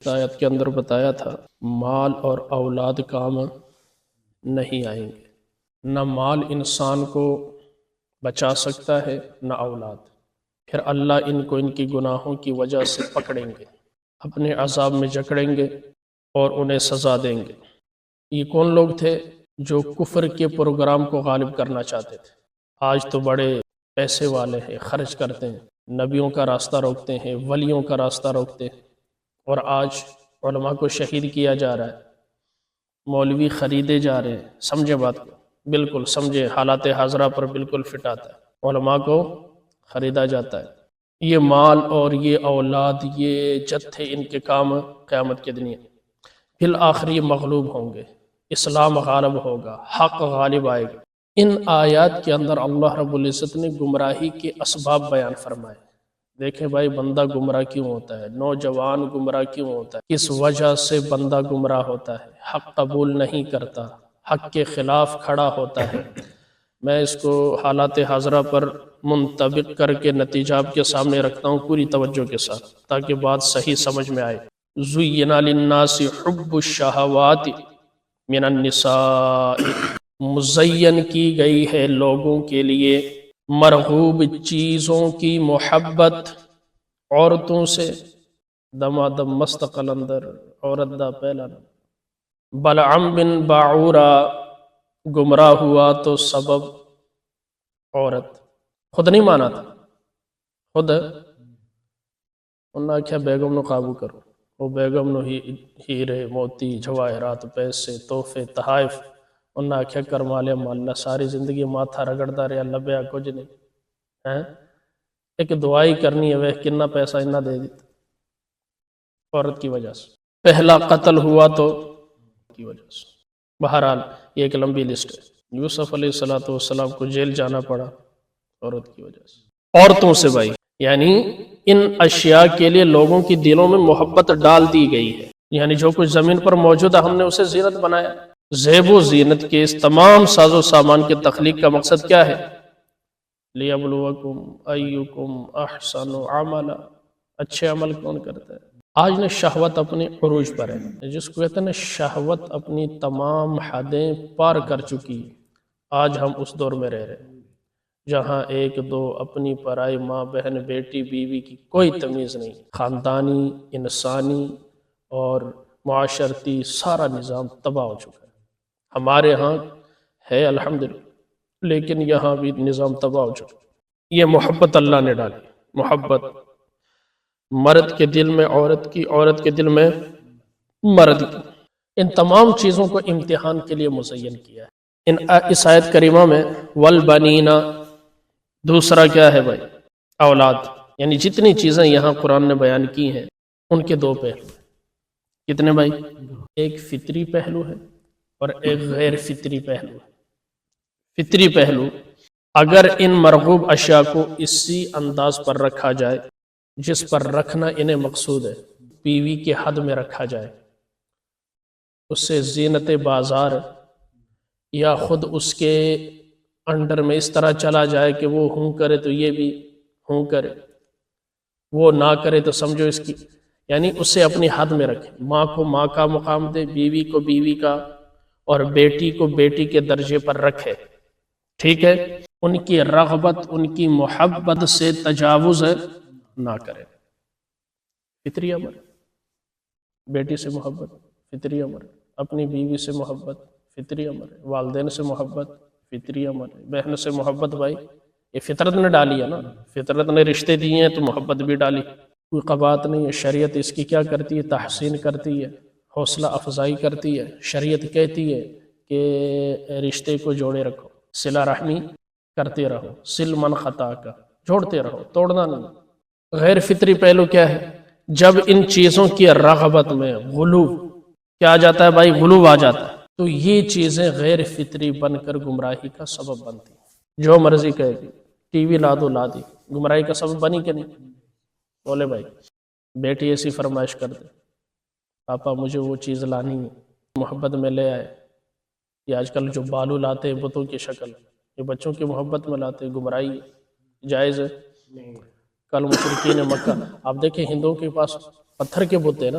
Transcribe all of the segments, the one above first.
آیت کے اندر بتایا تھا مال اور اولاد کام نہیں آئیں گے، نہ مال انسان کو بچا سکتا ہے نہ اولاد۔ پھر اللہ ان کو ان کی گناہوں کی وجہ سے پکڑیں گے، اپنے عذاب میں جکڑیں گے اور انہیں سزا دیں گے۔ یہ کون لوگ تھے؟ جو کفر کے پروگرام کو غالب کرنا چاہتے تھے۔ آج تو بڑے پیسے والے ہیں، خرچ کرتے ہیں، نبیوں کا راستہ روکتے ہیں، ولیوں کا راستہ روکتے ہیں، اور آج علماء کو شہید کیا جا رہا ہے، مولوی خریدے جا رہے ہیں۔ سمجھے بات کو، بالکل سمجھے، حالات حاضرہ پر بالکل فٹ آتا ہے، علماء کو خریدا جاتا ہے۔ یہ مال اور یہ اولاد، یہ جتھے ان کے کام قیامت کے دن بالآخر یہ مغلوب ہوں گے، اسلام غالب ہوگا، حق غالب آئے گا۔ ان آیات کے اندر اللہ رب العزت نے گمراہی کے اسباب بیان فرمائے۔ دیکھیں بھائی، بندہ گمراہ کیوں ہوتا ہے، نوجوان گمراہ کیوں ہوتا ہے، کس وجہ سے بندہ گمراہ ہوتا ہے، حق قبول نہیں کرتا، حق کے خلاف کھڑا ہوتا ہے۔ میں اس کو حالات حاضرہ پر منطبق کر کے نتیجہ آپ کے سامنے رکھتا ہوں پوری توجہ کے ساتھ، تاکہ بات صحیح سمجھ میں آئے۔ زُيِّنَ لِلنَّاسِ حُبُّ الشَّهَوَاتِ مِنَ النِّسَاءِ، مزین کی گئی ہے لوگوں کے لیے مرغوب چیزوں کی محبت عورتوں سے۔ دما دم مست قلندر، عورت دا پہلا نام۔ بلعم بن باعورا گمراہ ہوا تو سبب عورت، خود نہیں مانا تھا، خود انہوں نے کہا بیگم نو قابو کرو، وہ بیگم نو ہیرے موتی جواہرات پیسے تحفے تحائف، انہوں نے کہا کرمالے ماللہ، ساری زندگی ماتھا رگڑتا رہا، لبیا کچھ نہیں، ایک دعائی کرنی ہے، وہ کتنا پیسہ انہوں دے دیتا عورت کی وجہ سے۔ پہلا قتل ہوا تو کی وجہ سے۔ بہرحال یہ ایک لمبی لسٹ ہے۔ یوسف علیہ السلام کو جیل جانا پڑا عورت کی وجہ سے، عورتوں سے بھائی، یعنی ان اشیاء کے لیے لوگوں کی دلوں میں محبت ڈال دی گئی ہے، یعنی جو کچھ زمین پر موجود ہے ہم نے اسے زینت بنایا۔ زیب و زینت کے اس تمام ساز و سامان کے تخلیق کا مقصد کیا ہے؟ لِيَبْلُوَكُمْ أَيُّكُمْ أَحْسَنُ عَمَلًا، اچھے عمل کون کرتا ہے۔ آج نے شہوت اپنے عروج پر ہے، جس کو کہتے ہیں شہوت اپنی تمام حدیں پار کر چکی۔ آج ہم اس دور میں رہ رہے ہیں جہاں ایک دو اپنی پرائی ماں بہن بیٹی بیوی کی کوئی تمیز نہیں، خاندانی انسانی اور معاشرتی سارا نظام تباہ ہو چکا ہے۔ ہمارے ہاں ہے الحمدللہ، لیکن یہاں بھی نظام تباہ ہو چکا ہے۔ یہ محبت اللہ نے ڈالی، محبت مرد کے دل میں عورت کی، عورت کے دل میں مرد کی، ان تمام چیزوں کو امتحان کے لیے مزین کیا ہے۔ اس آیت کریمہ میں والبنین، دوسرا کیا ہے بھائی؟ اولاد، یعنی جتنی چیزیں یہاں قرآن نے بیان کی ہیں ان کے دو پہلو ہیں۔ کتنے بھائی؟ ایک فطری پہلو ہے اور ایک غیر فطری پہلو ہے۔ فطری پہلو، اگر ان مرغوب اشیاء کو اسی انداز پر رکھا جائے جس پر رکھنا انہیں مقصود ہے، بیوی کے حد میں رکھا جائے، اس سے زینت بازار یا خود اس کے انڈر میں اس طرح چلا جائے کہ وہ ہوں کرے تو یہ بھی ہوں کرے، وہ نہ کرے تو سمجھو اس کی، یعنی اسے اپنی حد میں رکھے۔ ماں کو ماں کا مقام دے، بیوی کو بیوی کا، اور بیٹی کو بیٹی کے درجے پر رکھے، ٹھیک ہے؟ ان کی رغبت، ان کی محبت سے تجاوز نہ کرے۔ فطری امر، بیٹی سے محبت فطری امر، اپنی بیوی سے محبت فطری امر، والدین سے محبت فطری امر، بہن سے محبت بھائی یہ فطرت نے ڈالی ہے نا، فطرت نے رشتے دیے ہیں تو محبت بھی ڈالی، کوئی قباحت نہیں ہے۔ شریعت اس کی کیا کرتی ہے؟ تحسین کرتی ہے، حوصلہ افزائی کرتی ہے۔ شریعت کہتی ہے کہ رشتے کو جوڑے رکھو، صلہ رحمی کرتے رہو، سل من خطا کا، جوڑتے رہو، توڑنا نہیں۔ غیر فطری پہلو کیا ہے؟ جب ان چیزوں کی رغبت میں غلو کیا آ جاتا ہے بھائی؟ غلو آ جاتا ہے، تو یہ چیزیں غیر فطری بن کر گمراہی کا سبب بنتی ہیں۔ جو مرضی کہے گی، ٹی وی لا دو، لا دی، گمراہی کا سبب بنی کہ نہیں؟ بولے بھائی، بیٹی ایسی فرمائش کر دے، پاپا مجھے وہ چیز لانی ہے، محبت میں لے آئے۔ یہ آج کل جو بالو لاتے ہیں بتوں کی شکل، یہ بچوں کی محبت میں لاتے ہیں، گمراہی جائز ہے؟ کل مشرکین مکہ، آپ دیکھیں ہندوؤں کے پاس پتھر کے بت ہیں نا،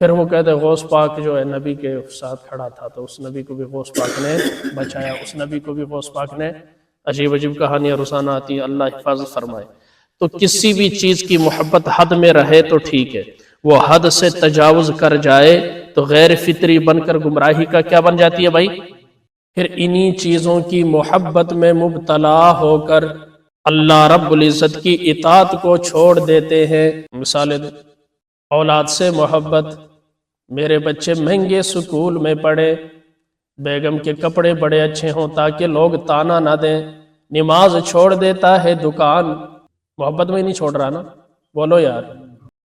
پھر وہ کہتے غوث پاک جو ہے نبی کے ساتھ کھڑا تھا تو اس نبی کو بھی غوث پاک نے بچایا، اس نبی کو بھی غوث پاک نے، عجیب عجیب کہانیاں روزانہ آتی ہیں، اللہ حفاظت فرمائے۔ تو کسی بھی چیز کی محبت حد میں رہے تو ٹھیک ہے، وہ حد سے تجاوز کر جائے تو غیر فطری بن کر گمراہی کا کیا بن جاتی ہے بھائی؟ پھر انہی چیزوں کی محبت میں مبتلا ہو کر اللہ رب العزت کی اطاعت کو چھوڑ دیتے ہیں۔ مثالیں دیں، اولاد سے محبت، میرے بچے مہنگے سکول میں پڑھے، بیگم کے کپڑے بڑے اچھے ہوں تاکہ لوگ تانا نہ دیں، نماز چھوڑ دیتا ہے دکان، محبت میں ہی نہیں چھوڑ رہا نا، بولو یار،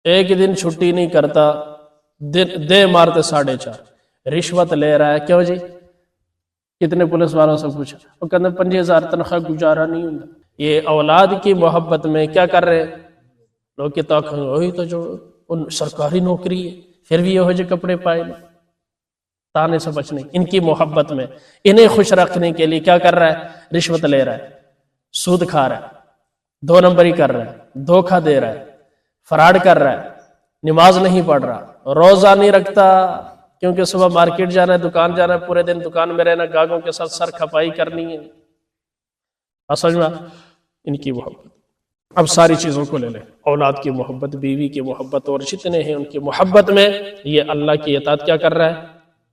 ایک دن چھٹی نہیں کرتا، دے مارتے 4.5، رشوت لے رہا ہے، کیوں جی؟ کتنے پولیس والوں سے پوچھا، وہ کہتے ہیں 5000 تنخواہ گزارا نہیں ہوں۔ یہ اولاد کی محبت میں کیا کر رہے ہیں لوگ؟ کہ وہی تو جو سرکاری نوکری ہے پھر بھی یہ کپڑے پائے نا، تانے سے بچنے، ان کی محبت میں انہیں خوش رکھنے کے لیے کیا کر رہا ہے؟ رشوت لے رہا ہے، سود کھا رہا ہے، 2 نمبری کر رہا ہے، دھوکہ دے رہا ہے، فراڈ کر رہا ہے، نماز نہیں پڑھ رہا، روزہ نہیں رکھتا، کیونکہ صبح مارکیٹ جانا ہے، دکان جانا ہے، پورے دن دکان میں رہنا، گاہکوں کے ساتھ سر کھپائی کرنی ہے۔ اصل میں ان کی محبت، اب ساری چیزوں کو لے لیں، اولاد کی محبت، بیوی کی محبت، اور جتنے ہیں ان کی محبت میں یہ اللہ کی اطاعت کیا کر رہا ہے؟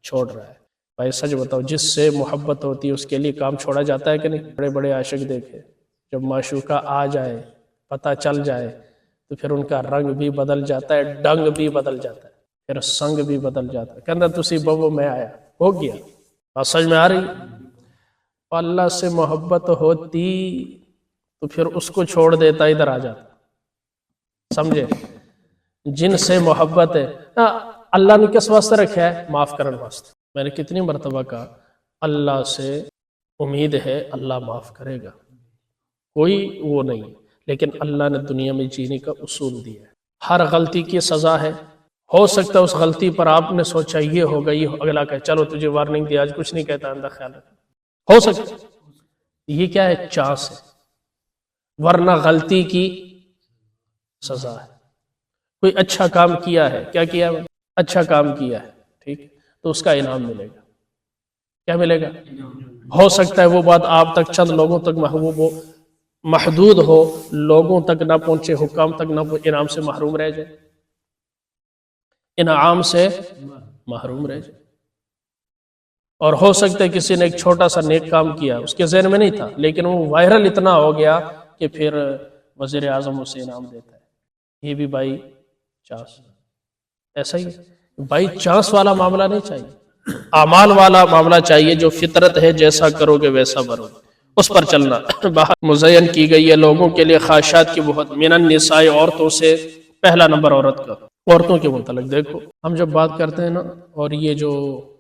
چھوڑ رہا ہے۔ بھائی سچ بتاؤ، جس سے محبت ہوتی ہے اس کے لیے کام چھوڑا جاتا ہے کہ نہیں؟ بڑے بڑے عاشق دیکھے، جب معشوقہ آ جائے، پتہ چل جائے تو پھر ان کا رنگ بھی بدل جاتا ہے، ڈنگ بھی بدل جاتا ہے، پھر سنگ بھی بدل جاتا ہے، کہنا تسی بابو میں آیا، ہو گیا۔ بات سمجھ میں آ رہی؟ اللہ سے محبت ہوتی تو پھر اس کو چھوڑ دیتا، ادھر آ جاتا، سمجھے؟ جن سے محبت ہے، اللہ نے کس واسطے رکھا ہے؟ معاف کرنے واسطے۔ میں نے کتنی مرتبہ کہا اللہ سے امید ہے اللہ معاف کرے گا، کوئی وہ نہیں، لیکن اللہ نے دنیا میں جینے کا اصول دیا ہے، ہر غلطی کی سزا ہے۔ ہو سکتا ہے اس غلطی پر آپ نے سوچا یہ ہوگا، یہ اگلا کہ چلو تجھے وارننگ دیا، آج کچھ نہیں کہتا، اندر خیال رکھ، ہو سکتا یہ کیا ہے؟ چانس ہے، ورنہ غلطی کی سزا ہے۔ کوئی اچھا کام کیا ہے، کیا کیا ہے؟ اچھا کام کیا ہے، ٹھیک، تو اس کا انعام ملے گا، کیا ملے گا؟ ہو سکتا ہے وہ بات آپ تک چند لوگوں تک محبوب ہو، محدود ہو، لوگوں تک نہ پہنچے، حکام تک نہ پہنچے، انعام سے محروم رہ جائے، انعام سے محروم رہ جائے۔ اور ہو سکتا ہے کسی نے ایک چھوٹا سا نیک کام کیا، اس کے ذہن میں نہیں تھا، لیکن وہ وائرل اتنا ہو گیا کہ پھر وزیر اعظم اسے انعام دیتا ہے۔ یہ بھی بائی چانس، ایسا ہی بائی چانس والا معاملہ نہیں چاہیے، اعمال والا معاملہ چاہیے، جو فطرت ہے، جیسا کرو گے ویسا بھرو، اس پر چلنا۔ باہر مزین کی گئی ہے لوگوں کے لیے خواہشات کی بہت، من النساء، عورتوں سے، پہلا نمبر عورت کا، عورتوں کے متعلق دیکھو، ہم جب بات کرتے ہیں نا، اور یہ جو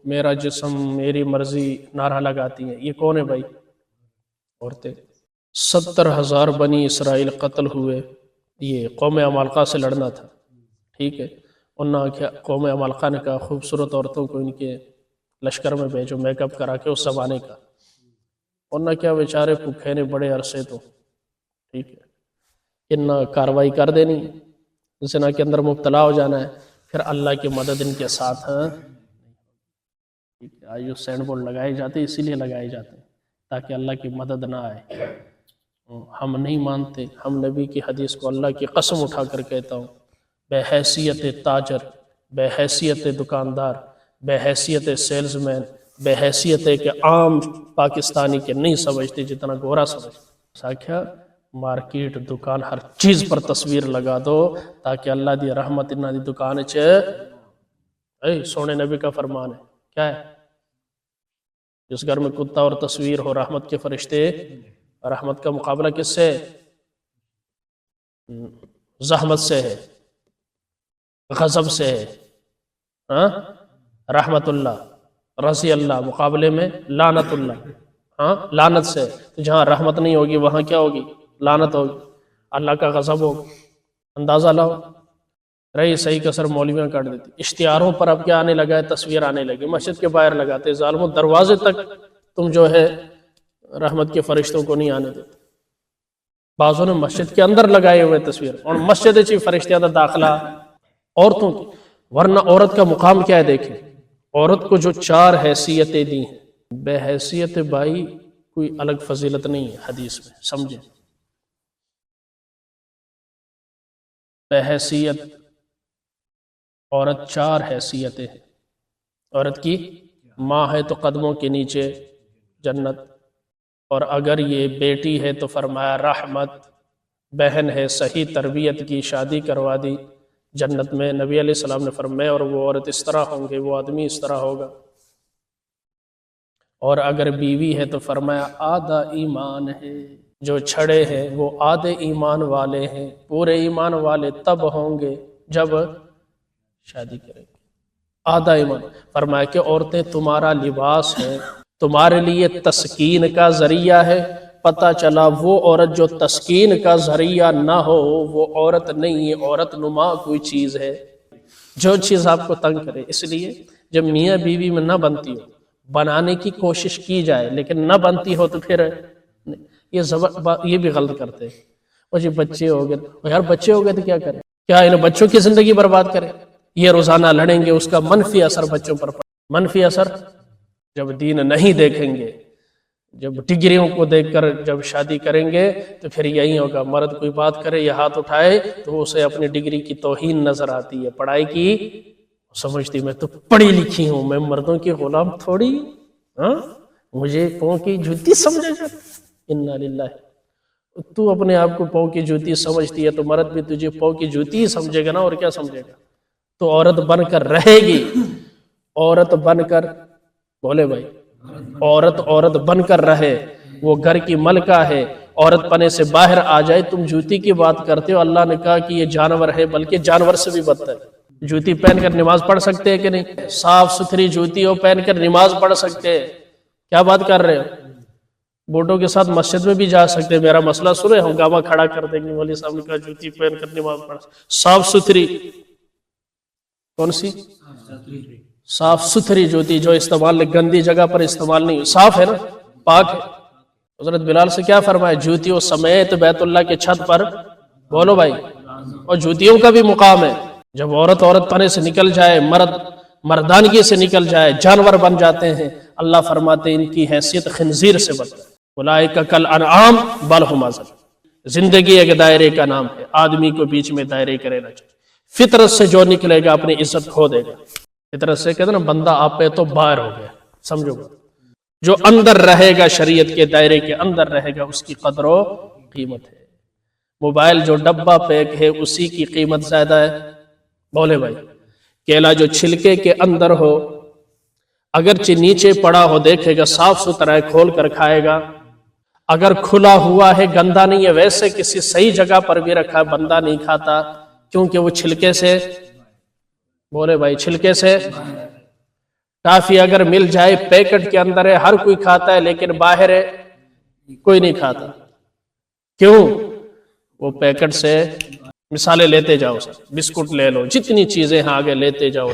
میرا جسم میری مرضی نعرہ لگاتی ہیں، یہ کون ہے بھائی؟ عورتیں۔ 70,000 بنی اسرائیل قتل ہوئے، یہ قوم عمالقہ سے لڑنا تھا، ٹھیک ہے، انہوں نے قوم عمالقہ نے کہا خوبصورت عورتوں کو ان کے لشکر میں بھیجو، میک اپ کرا کے، اس زمانے کا، انہوں کیا بیچارے بھوکے نے بڑے عرصے تو، ٹھیک ہے، انہوں کاروائی کر دینی، زنا کے اندر مبتلا ہو جانا ہے، پھر اللہ کی مدد ان کے ساتھ ہے۔ آج جو سینڈ بورڈ لگائے جاتے ہیں اسی لیے لگائے جاتے ہیں تاکہ اللہ کی مدد نہ آئے۔ ہم نہیں مانتے، ہم نبی کی حدیث کو اللہ کی قسم اٹھا کر کہتا ہوں، بے حیثیت تاجر، بے حیثیت دکاندار، بے حیثیت سیلز مین، بے حیثیت کہ عام پاکستانی کے نہیں سمجھتے جتنا گورا سمجھتے، ساکھیا مارکیٹ دکان ہر چیز پر تصویر لگا دو تاکہ اللہ دی رحمت انہاں دی دکان سونے نبی کا فرمان ہے، کیا ہے؟ جس گھر میں کتا اور تصویر ہو، رحمت کے فرشتے، رحمت کا مقابلہ کس سے؟ زحمت سے ہے، غضب سے ہے، رحمت اللہ، رضی اللہ، مقابلے میں لعنت اللہ، لعنت سے، تو جہاں رحمت نہیں ہوگی وہاں کیا ہوگی؟ لعنت ہوگی، اللہ کا غضب ہوگا۔ اندازہ لاؤ، رہی صحیح کسر مولویاں کاٹ دیتی، اشتہاروں پر اب کیا آنے لگا ہے؟ تصویر آنے لگی، مسجد کے باہر لگاتے، ظالموں دروازے تک تم جو ہے رحمت کے فرشتوں کو نہیں آنے دیتے۔ بعضوں نے مسجد کے اندر لگائے ہوئے تصویر، اور مسجد چی فرشتیاں دا داخلہ عورتوں کی، ورنہ عورت کا مقام کیا ہے دیکھیں، عورت کو جو 4 حیثیتیں دی ہیں، بے حیثیت بائی کوئی الگ فضیلت نہیں ہے حدیث میں، سمجھیں۔ بے حیثیت عورت 4 حیثیتیں ہیں۔ عورت کی ماں ہے تو قدموں کے نیچے جنت، اور اگر یہ بیٹی ہے تو فرمایا رحمت، بہن ہے صحیح تربیت کی، شادی کروا دی، جنت میں نبی علیہ السلام نے فرمایا اور وہ عورت اس طرح ہوں گے، وہ آدمی اس طرح ہوگا۔ اور اگر بیوی ہے تو فرمایا آدھا ایمان ہے، جو چھڑے ہیں وہ آدھے ایمان والے ہیں، پورے ایمان والے تب ہوں گے جب شادی کریں گے۔ آدھا ایمان، فرمایا کہ عورتیں تمہارا لباس ہے، تمہارے لیے تسکین کا ذریعہ ہے۔ پتہ چلا وہ عورت جو تسکین کا ذریعہ نہ ہو وہ عورت نہیں ہے، عورت نما کوئی چیز ہے، جو چیز آپ کو تنگ کرے۔ اس لیے جب میاں بیوی میں نہ بنتی ہو، بنانے کی کوشش کی جائے لیکن نہ بنتی ہو تو پھر یہ بھی غلط کرتے ہیں۔ اور جی بچے ہو گئے، یار بچے ہو گئے تو کیا کریں، کیا انہیں بچوں کی زندگی برباد کریں؟ یہ روزانہ لڑیں گے، اس کا منفی اثر بچوں پر پڑے۔ منفی اثر جب دین نہیں دیکھیں گے، جب ڈگریوں کو دیکھ کر جب شادی کریں گے تو پھر یہی ہوگا، مرد کوئی بات کرے یا ہاتھ اٹھائے تو اسے اپنی ڈگری کی توہین نظر آتی ہے، پڑھائی کی سمجھتی میں تو پڑھی لکھی ہوں، میں مردوں کی غلام تھوڑی، ہاں مجھے پاؤں کی جوتی سمجھا جاتا۔ انا للہ، تو اپنے آپ کو پاؤں کی جوتی سمجھتی ہے تو مرد بھی تجھے پاؤں کی جوتی ہی سمجھے گا نا، اور کیا سمجھے گا؟ تو عورت بن کر رہے گی، عورت بن کر، بولے بھائی، عورت بن کر رہے، وہ گھر کی ملکہ ہے، عورت پنے سے باہر آ جائے۔ تم جوتی کی بات کرتے ہو، اللہ نے کہا کہ یہ جانور ہے، بلکہ جانور سے بھی بدتر ہے۔ جوتی پہن کر نماز پڑھ سکتے ہیں کہ نہیں؟ صاف ستھری جوتی ہو پہن کر نماز پڑھ سکتے ہیں، کیا بات کر رہے ہو؟ بوٹوں کے ساتھ مسجد میں بھی جا سکتے ہیں، میرا مسئلہ سنے، ہنگامہ کھڑا کر دیں گے، مولوی صاحب نے کہا جوتی پہن کر نماز پڑھ، صاف ستھری، کون سی؟ صاف ستھری جوتی جو استعمال گندی جگہ پر استعمال نہیں، صاف ہے نا، پاک ہے۔ حضرت بلال سے کیا فرمایا؟ جوتیوں سمیت بیت اللہ کے چھت پر، بولو بھائی، اور جوتیوں کا بھی مقام ہے۔ جب عورت پنے سے نکل جائے، مرد مردانگی سے نکل جائے، جانور بن جاتے ہیں، اللہ فرماتے ہیں ان کی حیثیت خنزیر سے بدتر، اولئک کالانعام بل ھم اضل۔ زندگی ایک دائرے کا نام ہے، آدمی کو بیچ میں دائرے کا رہنا چاہیے۔ فطرت سے جو نکلے گا اپنی عزت کھو دے گا۔ فطرت سے کہتے ہیں نا، بندہ آپ پہ تو باہر ہو گیا، سمجھو گا۔ جو اندر رہے گا، شریعت کے دائرے کے اندر رہے گا، اس کی قدر و قیمت ہے۔ موبائل جو ڈبہ پیک ہے اسی کی قیمت زیادہ ہے، بولے بھائی۔ کیلا جو چھلکے کے اندر ہو، اگرچہ نیچے پڑا ہو دیکھے گا صاف ستھرا ہے، کھول کر کھائے گا۔ اگر کھلا ہوا ہے، گندا نہیں ہے، ویسے کسی صحیح جگہ پر بھی رکھا ہے، بندہ نہیں کھاتا، کیونکہ وہ چھلکے سے، بولے بھائی، چھلکے سے۔ ٹافی اگر مل جائے پیکٹ کے اندر ہے، ہر کوئی کھاتا ہے، لیکن باہر ہے کوئی نہیں کھاتا، کیوں؟ وہ پیکٹ سے، مثالیں لیتے جاؤ، بسکٹ لے لو، جتنی چیزیں ہیں آگے لیتے جاؤ۔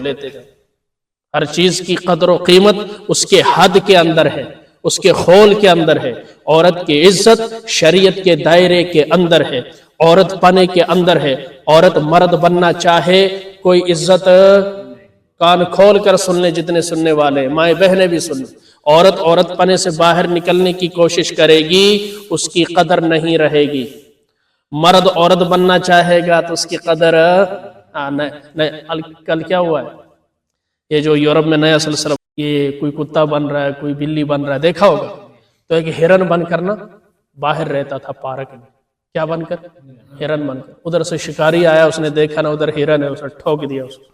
ہر چیز کی قدر و قیمت اس کے حد کے اندر ہے، اس کے خول کے اندر ہے۔ عورت کی عزت شریعت کے دائرے کے اندر ہے، عورت پنے کے اندر ہے۔ عورت مرد بننا چاہے، کوئی عزت کان کھول کر سن لیں، جتنے سننے والے مائیں بہنیں بھی سن لیں۔ عورت پنے سے باہر نکلنے کی کوشش کرے گی، اس کی قدر نہیں رہے گی۔ مرد عورت بننا چاہے گا تو اس کی قدر نہیں۔ کل کیا ہوا ہے، یہ جو یورپ میں نیا سلسلہ، یہ کوئی کتا بن رہا ہے، کوئی بلی بن رہا ہے، دیکھا ہوگا۔ تو ایک ہرن بن کر نا باہر رہتا تھا پارک میں، کیا بن کر؟ ہرن بن کر۔ ادھر سے شکاری آیا، اس نے دیکھا نا ادھر ہرن ہے، اسے ٹھوک دیا اس کو۔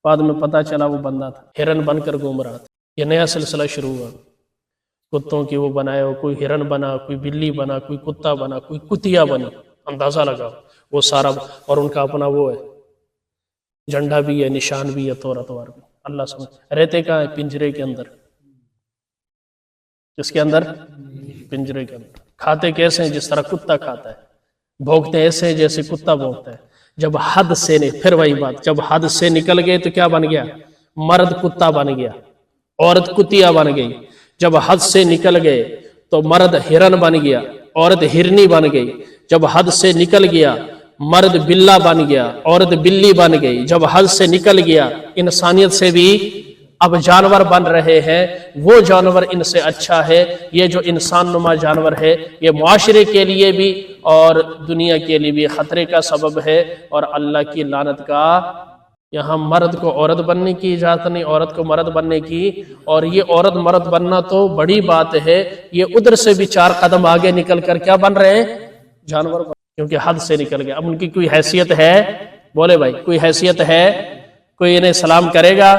بعد میں پتا چلا وہ بندہ تھا، ہرن بن کر گھوم رہا تھا۔ یہ نیا سلسلہ شروع ہوا، کتوں کی وہ بنایا ہو، کوئی ہرن بنا، کوئی بلی بنا، کوئی کتا بنا، کوئی کتیا بنی، اندازہ لگاؤ وہ سارا۔ اور ان کا اپنا وہ ہے، جھنڈا بھی ہے، نشان بھی ہے، توار بھی۔ اللہ سمجھ رہتے کہاں ہے؟ پنجرے کے اندر۔ کس کے اندر؟ پنجرے کے اندر۔ کھاتے کیسے ہیں؟ جس طرح کتا کھاتا ہے۔ بھونکتے ایسے ہیں جیسے کتا بھونکتا ہے۔ جب حد سے پھر وہی بات، جب حد سے نکل گئے تو کیا بن گیا؟ مرد کتا بن گیا، عورت کتیا بن گئی۔ جب حد سے نکل گئے تو مرد ہرن بن گیا، عورت ہرنی بن گئی۔ جب حد سے نکل گیا، مرد بلا بن گیا، عورت بلی بن گئی، جب حد سے نکل گیا انسانیت سے بھی اب جانور بن رہے ہیں، وہ جانور ان سے اچھا ہے، یہ جو انسان نما جانور ہے یہ معاشرے کے لیے بھی اور دنیا کے لیے بھی خطرے کا سبب ہے اور اللہ کی لعنت کا۔ یہاں مرد کو عورت بننے کی اجازت نہیں، عورت کو مرد بننے کی، اور یہ عورت مرد بننا تو بڑی بات ہے، یہ ادھر سے بھی 4 قدم آگے نکل کر کیا بن رہے ہیں؟ جانور بن، کیونکہ حد سے نکل گیا۔ اب ان کی کوئی حیثیت ہے؟ بولے بھائی کوئی حیثیت ہے؟ کوئی انہیں سلام کرے گا؟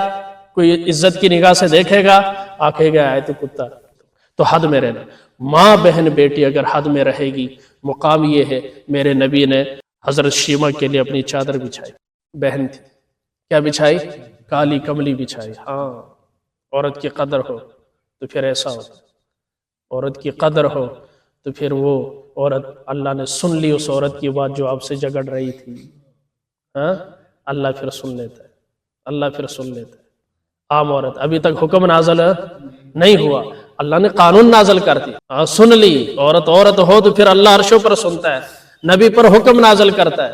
کوئی عزت کی نگاہ سے دیکھے گا؟ آکھے گا آئے تو کتا۔ تو حد میں رہنا، ماں بہن بیٹی اگر حد میں رہے گی، مقام یہ ہے، میرے نبی نے حضرت شیمہ کے لیے اپنی چادر بچھائی، بہن تھی، کیا بچھائی؟ کالی کملی بچھائی۔ ہاں، عورت کی قدر ہو تو پھر ایسا ہوتا، عورت کی قدر ہو تو پھر وہ عورت، اللہ نے سن لی اس عورت کی بات جو آپ سے جھگڑ رہی تھی، ہاں، اللہ پھر سن لیتا ہے، اللہ پھر سن لیتا ہے۔ عام عورت، ابھی تک حکم نازل نہیں ہوا، اللہ نے قانون نازل کر دی، ہاں سن لی، عورت ہو تو پھر اللہ عرشوں پر سنتا ہے، نبی پر حکم نازل کرتا ہے۔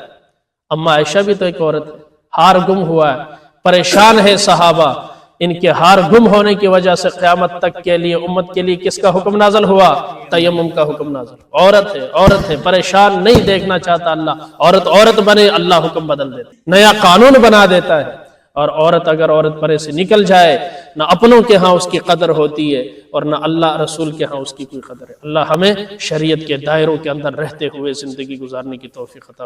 اما عائشہ بھی تو ایک عورت ہے، ہار گم ہوا ہے، پریشان ہے صحابہ، ان کے ہار گم ہونے کی وجہ سے قیامت تک کے لیے امت کے لیے کس کا حکم نازل ہوا؟ تیمم کا حکم نازل۔ عورت ہے پریشان، نہیں دیکھنا چاہتا اللہ، عورت بنے، اللہ حکم بدل دیتا، نیا قانون بنا دیتا ہے۔ اور عورت اگر عورت پرے سے نکل جائے، نہ اپنوں کے ہاں اس کی قدر ہوتی ہے اور نہ اللہ رسول کے ہاں اس کی کوئی قدر ہے۔ اللہ ہمیں شریعت کے دائروں کے اندر رہتے ہوئے زندگی گزارنے کی توفیق عطا فرمائے۔